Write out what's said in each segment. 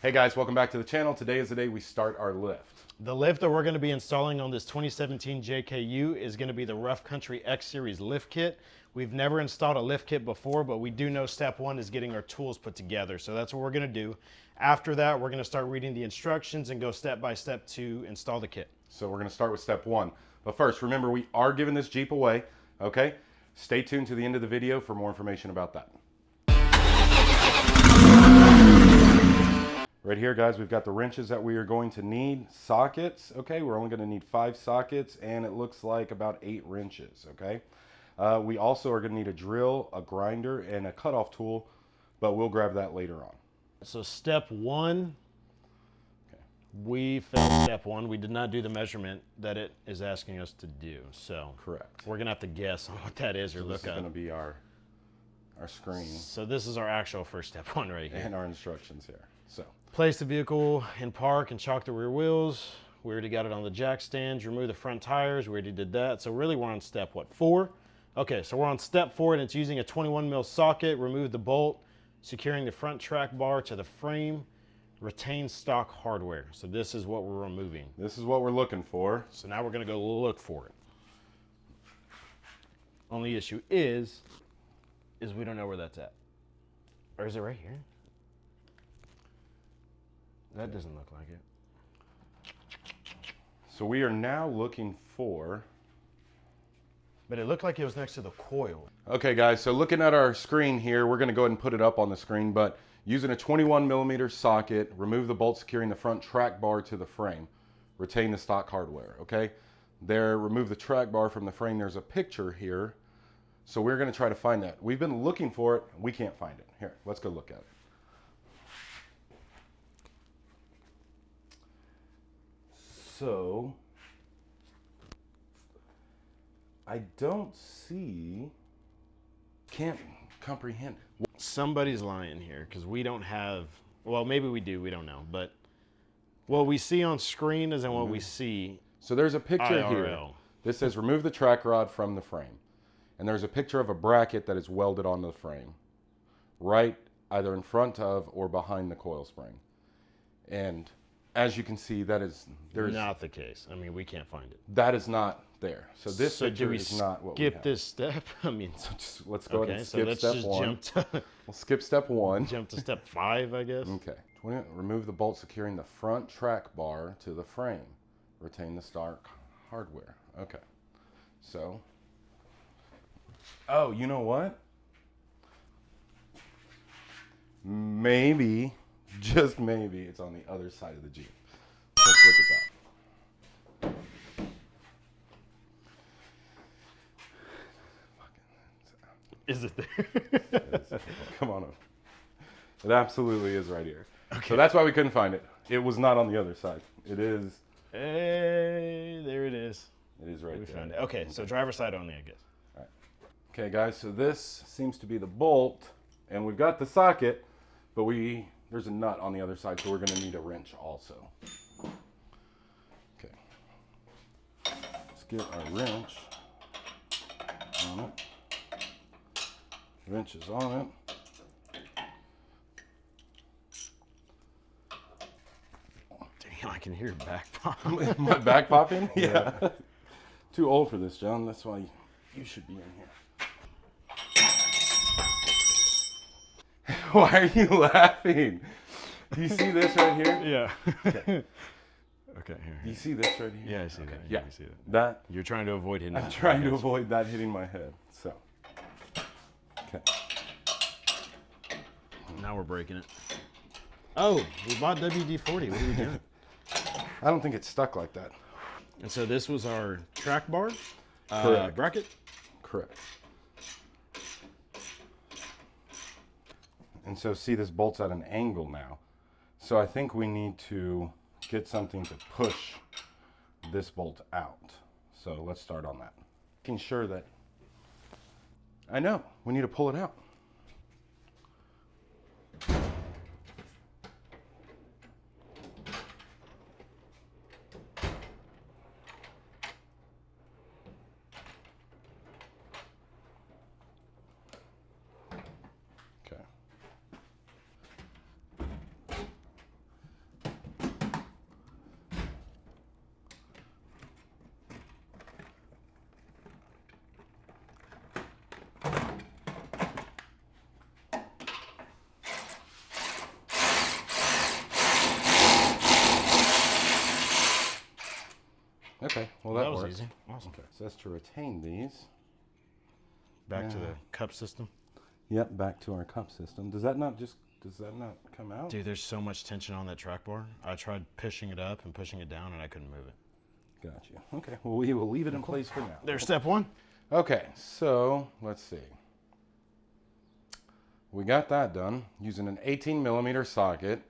Hey guys, welcome back to the channel. Today is the day we start our lift. The lift that we're going to be installing on this 2017 JKU is going to be the Rough Country X Series lift kit. We've never installed a lift kit before, but we do know step one is getting our tools put together. So that's what we're going to do. After that, we're going to start reading the instructions and go step by step to install the kit. So we're going to start with step one. But first, remember we are giving this Jeep away, okay? Stay tuned to the end of the video for more information about that. Right here, guys, we've got the wrenches that we are going to need, sockets, okay? We're only going to need 5 sockets, and it looks like about 8 wrenches, okay? We also are going to need a drill, a grinder, and a cutoff tool, but we'll grab that later on. So step one, we failed step one. We did not do the measurement that it is asking us to do. So correct. We're going to have to guess on what that is or look up. This is going to be our screen. So this is our actual first step one right here. And our instructions here. So place the vehicle in park and chalk the rear wheels. We already got it on the jack stands. Remove the front tires. We already did that. So really we're on step, what, 4? Okay, so we're on step 4 and it's using a 21 mil socket. Remove the bolt, securing the front track bar to the frame. Retain stock hardware. So this is what we're removing. This is what we're looking for. So now we're gonna go look for it. Only issue is we don't know where that's at. Or is it right here? That doesn't look like it. So we are now looking for... But it looked like it was next to the coil. Okay guys, so looking at our screen here, we're gonna go ahead and put it up on the screen, but using a 21 millimeter socket, remove the bolt securing the front track bar to the frame. Retain the stock hardware, okay? There, remove the track bar from the frame. There's a picture here. So we're gonna try to find that. We've been looking for it, we can't find it. Here, let's go look at it. So, I don't see, can't comprehend. Somebody's lying here because we don't have, well, maybe we do, we don't know. But what we see on screen isn't what we see. So there's a picture IRL. here. This says remove the track rod from the frame. And there's a picture of a bracket that is welded onto the frame, right either in front of or behind the coil spring. And as you can see, there's not the case. I mean, we can't find it. That is not there. So this picture is not what we have. Skip this step. I mean, so just, let's go ahead and skip let's step just 1. We'll skip step 1. Jump to step 5, I guess. Okay. Remove the bolt securing the front track bar to the frame. Retain the stock hardware. Okay. So, oh, you know what? Maybe, just maybe, it's on the other side of the Jeep. Let's look at that. Is it there? Come on over. It absolutely is right here. Okay. So that's why we couldn't find it. It was not on the other side. It is. Hey, there it is. It is right there. We found it. Okay, so driver's side only, I guess. All right. Okay, guys, so this seems to be the bolt, and we've got the socket, but there's a nut on the other side, so we're going to need a wrench also. Okay. Let's get our wrench on it. Wrench is on it. Damn, I can hear it back popping. My back popping? Yeah. Too old for this, John. That's why you should be in here. Why are you laughing? Do you see this right here? Yeah. Okay. Okay, here. Do you see this right here? Yeah, I see that. Yeah. I see that. That. You're trying to avoid hitting I'm trying to avoid that hitting my head. So. Okay. Now we're breaking it. Oh, we bought WD-40. What are we doing? I don't think it's stuck like that. And so this was our track bar bracket? Correct. And so see, this bolt's at an angle now. So I think we need to get something to push this bolt out. So let's start on that. Making sure that, I know, we need to pull it out. Okay, well that that was works. easy. Awesome. Okay, so that's to retain these. Back to the cup system. Yep, back to our cup system. Does that not come out? Dude, there's so much tension on that track bar. I tried pushing it up and pushing it down, and I couldn't move it. Gotcha. Okay, well we will leave it in place for now. There's step one. Okay, so let's see. We got that done. Using an 18 millimeter socket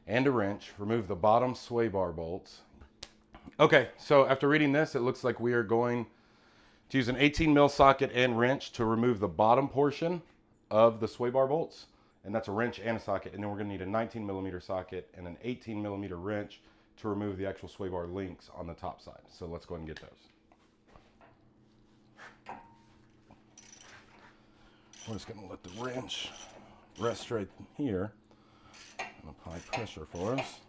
and a wrench, remove the bottom sway bar bolts. Okay, so after reading this, it looks like we are going to use an 18 mil socket and wrench to remove the bottom portion of the sway bar bolts. And that's a wrench and a socket. And then we're gonna need a 19 millimeter socket and an 18 millimeter wrench to remove the actual sway bar links on the top side. So let's go ahead and get those. We're just gonna let the wrench rest right here and apply pressure for us.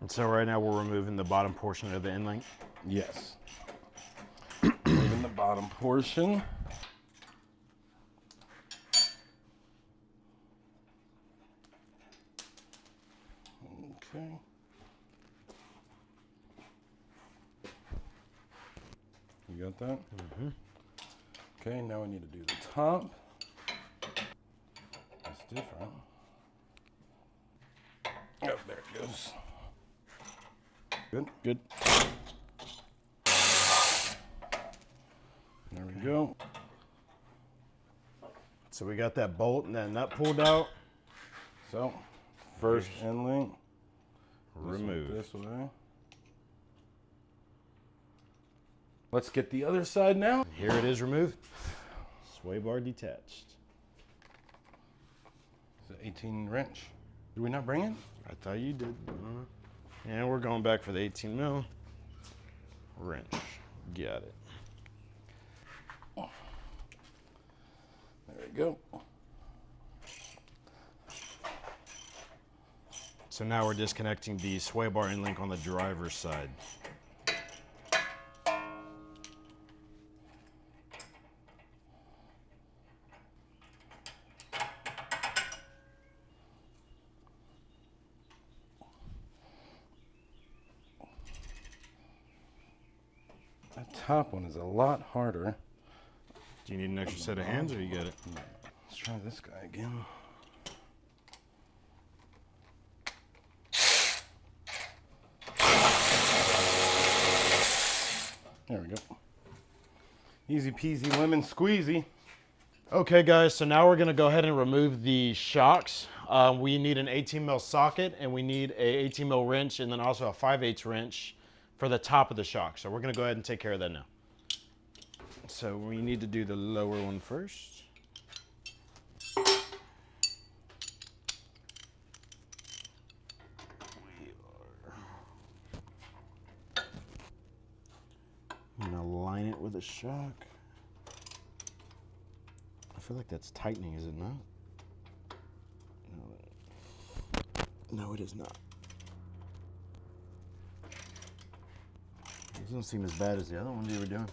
And so right now we're removing the bottom portion of the end link. Yes. Removing the bottom portion. Okay. You got that? Mm-hmm. Okay, now we need to do the top. That's different. Oh, there it goes. Good. Good. There we go. So we got that bolt and that nut pulled out. So, first end link. Remove. This way. Let's get the other side now. Here it is removed. Sway bar detached. It's an 18 wrench. Did we not bring it? I thought you did. And we're going back for the 18 mil wrench. Got it. There we go. So now we're disconnecting the sway bar end link on the driver's side. That top one is a lot harder. Do you need an extra set of hands or you got it? Let's try this guy again. There we go. Easy peasy lemon squeezy. Okay guys, so now we're gonna go ahead and remove the shocks. We need an 18 mil socket and we need a 18 mil wrench and then also a 5/8 wrench for the top of the shock. So we're gonna go ahead and take care of that now. So we need to do the lower one first. I'm gonna line it with a shock. I feel like that's tightening, is it not? No, it is not. It doesn't seem as bad as the other ones you were doing.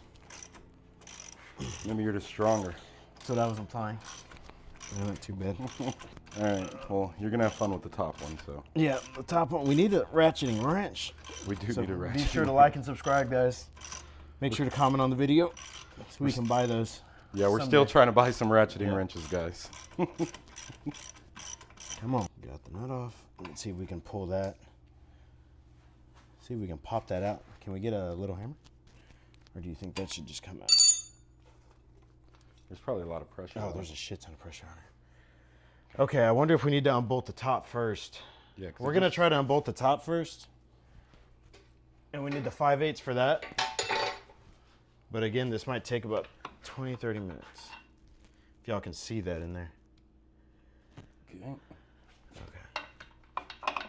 Maybe you're just stronger. That's what I was implying. It wasn't too bad. All right, well, you're gonna have fun with the top one, so. Yeah, the top one. We need a ratcheting wrench. We do need a wrench. Be sure to like and subscribe, guys. Make sure to comment on the video so we can buy those. Yeah, we're someday. still trying to buy some ratcheting wrenches, guys. Come on. Got the nut off. Let's see if we can pull that. See if we can pop that out. Can we get a little hammer? Or do you think that should just come out? There's probably a lot of pressure. Oh, on there's it. a shit ton of pressure on it. Okay, I wonder if we need to unbolt the top first. Yeah, 'cause We're it gonna just- try to unbolt the top first. And we need the 5/8 for that. But again, this might take about 20, 30 minutes. If y'all can see that in there. Okay. Okay.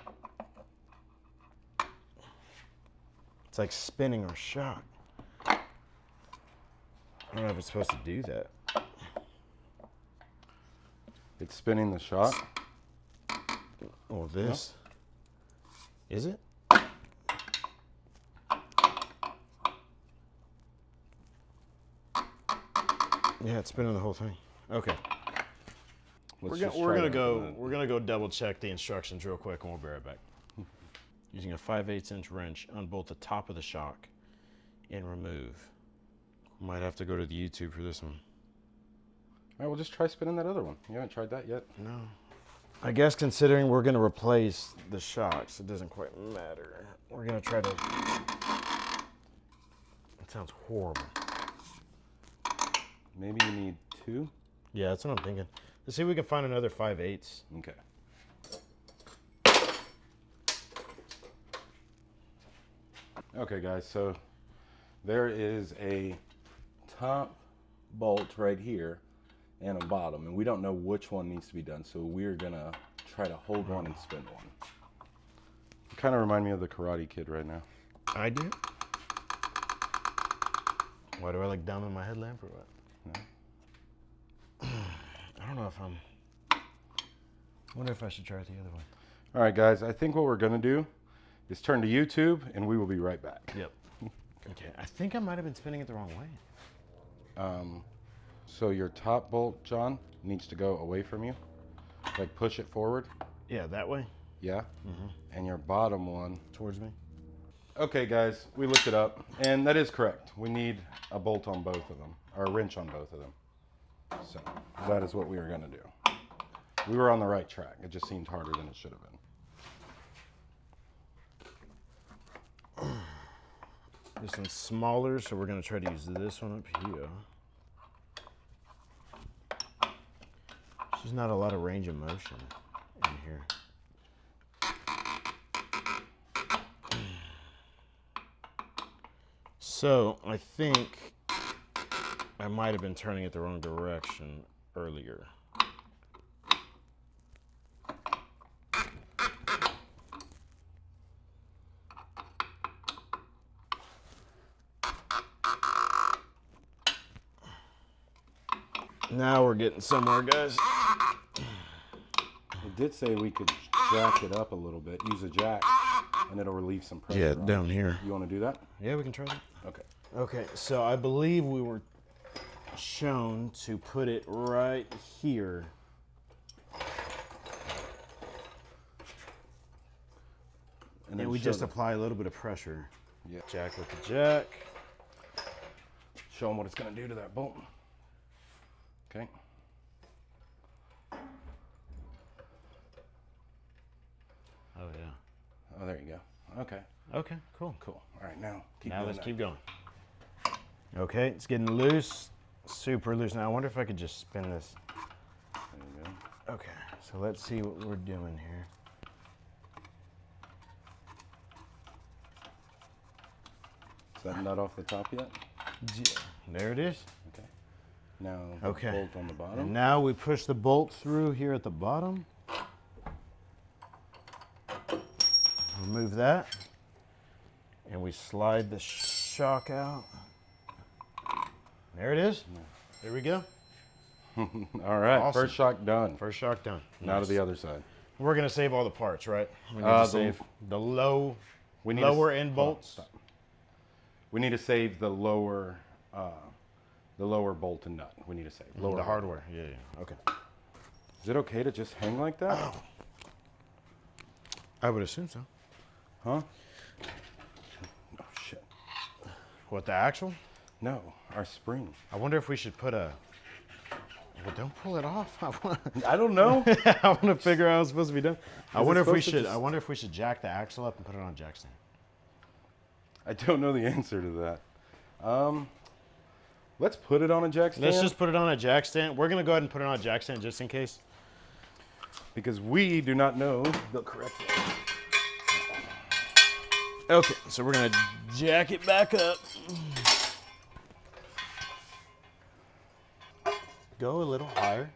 It's like spinning our shock. I don't know if it's supposed to do that. It's spinning the shot. Oh, this. Is it? Yeah, it's spinning the whole thing. Okay. Let's We're just gonna try to go. open it. We're gonna go double check the instructions real quick, and we'll be right back. Using a 5/8 inch wrench, unbolt the top of the shock and remove. Might have to go to the YouTube for this one. All right, we'll just try spinning that other one. You haven't tried that yet? No. I guess considering we're going to replace the shocks, it doesn't quite matter. We're going to try to... It sounds horrible. Maybe you need 2? Yeah, that's what I'm thinking. Let's see if we can find another 5/8. Okay. Okay, guys, so there is a top bolt right here and a bottom, and we don't know which one needs to be done, so we're gonna try to hold one and spin one. You kind of remind me of the Karate Kid right now. I do? Why do I look dumb in my headlamp or what? No? I don't know if I'm... I wonder if I should try it the other way. All right, guys, I think what we're gonna do is turn to YouTube, and we will be right back. Yep. Okay, I think I might have been spinning it the wrong way. So your top bolt, John, needs to go away from you. Like push it forward. Yeah, that way? Yeah. Mm-hmm. And your bottom one. Towards me? Okay, guys, we looked it up, and that is correct. We need a bolt on both of them, or a wrench on both of them. So that is what we are going to do. We were on the right track. It just seemed harder than it should have been. This one's smaller, so we're going to try to use this one up here. There's not a lot of range of motion in here. So I think I might have been turning it the wrong direction earlier. Now we're getting somewhere, guys. It did say we could jack it up a little bit, use a jack, and it'll relieve some pressure. Yeah, on down it. here. You want to do that? Yeah, we can try that. Okay. Okay, so I believe we were shown to put it right here. And we just apply a little bit of pressure. Yeah. Jack with the jack. Show them what it's going to do to that bolt. Okay. Oh, yeah. Oh, there you go. Okay. Okay, cool. Cool. All right, now Let's keep going. Okay, it's getting loose. Super loose. Now, I wonder if I could just spin this. There you go. Okay, so let's see what we're doing here. Is that nut off the top yet? There it is. Okay. Now the bolt on the bottom. And now we push the bolt through here at the bottom. Remove that. And we slide the shock out. There it is. There we go. All right, Awesome. First shock done. First shock done. Now to the other side. We're gonna save all the parts, right? We need to save the lower end bolts. Stop. We need to save the lower bolt and nut. We need to save lower the hardware. Yeah, yeah. Okay. Is it okay to just hang like that? Oh. I would assume so. Huh? Oh shit. What, the axle? No, our spring. I wonder if we should put a... Well, don't pull it off. I don't know. I want to figure out how it's supposed to be done. I it wonder if we supposed to should. just- I wonder if we should jack the axle up and put it on a jack stand. I don't know the answer to that. Let's put it on a jack stand. Let's just put it on a jack stand. We're gonna go ahead and put it on a jack stand just in case. Because we do not know the correct way. Okay, so we're gonna jack it back up. Go a little higher.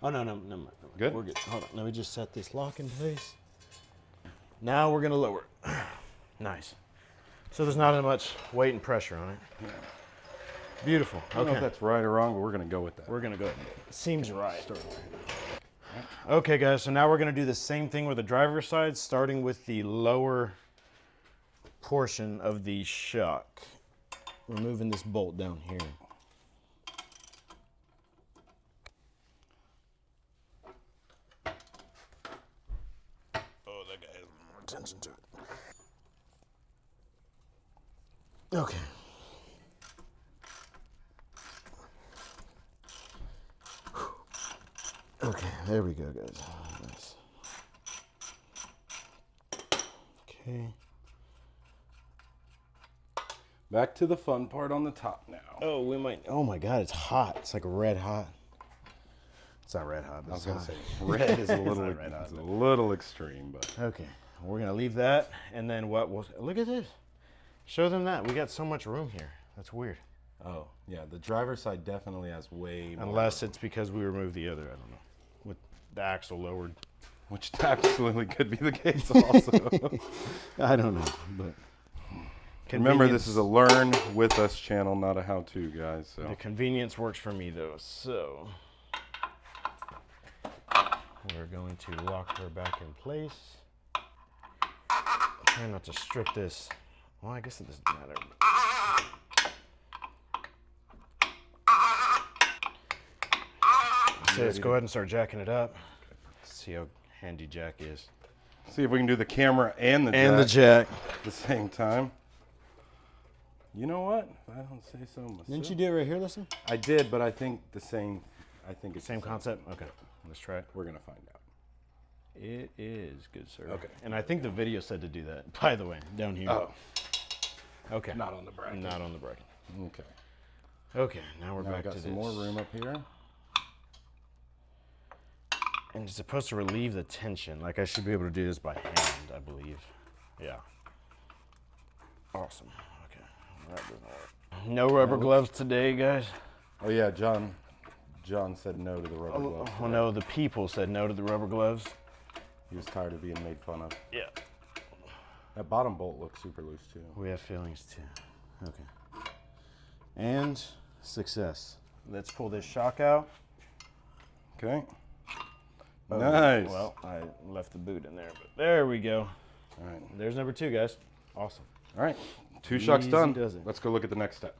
Oh no, no, no, no. Good? We're good. Hold on. Let me just set this lock in place. Now we're gonna lower it. Nice. So there's not as much weight and pressure on it. Yeah. Beautiful. I don't know if that's right or wrong, but we're going to go with that. We're gonna go. Seems right. Okay, guys. So now we're gonna do the same thing with the driver's side, starting with the lower portion of the shock. Removing this bolt down here. Oh, that guy has more attention to it. Okay. Okay, there we go, guys. Nice. Okay. Back to the fun part on the top now. Oh, we might. Oh my God, it's hot. It's like red hot. It's not red hot. But I was it's gonna hot. say red is a It's little, not red hot, it's a but- little extreme, but Okay, we're gonna leave that, and then what? We'll look at this. Show them that we got so much room here. That's weird. oh yeah, the driver's side definitely has way more. Unless it's because we removed the other. I don't know. With the axle lowered. Which absolutely could be the case also. I don't know, but Remember, this is a learn with us channel, not a how-to, guys. So the convenience works for me though. So we're going to lock her back in place. Try not to strip this. Well, I guess it doesn't matter. So let's go ahead and start jacking it up. See how handy Jack is. see if we can do the camera and the jack. at the same time. You know what? If I don't say so myself. Didn't you do it right here, listen? I did, but I think the same. I think it's Same the concept? Okay, let's try it. We're gonna find out. It is good, sir. Okay. And I think the video said to do that, by the way, down here. Oh, Okay. not on the bracket. Not on the bracket. Okay. Okay, now we're Now I back got to some this. more room up here. And it's supposed to relieve the tension. Like I should be able to do this by hand, I believe. Yeah. Awesome. Okay. That doesn't work. No rubber gloves today, guys. Oh yeah, John said no to the rubber gloves. Oh no, the people said no to the rubber gloves. He was tired of being made fun of. Yeah. That bottom bolt looks super loose too. We have feelings too. Okay. And success. Let's pull this shock out. Okay. Oh, Nice. Well, I left the boot in there, but there we go. All right. There's number 2, guys. Awesome. All right. 2 shocks Easy done. does it. Let's go look at the next step.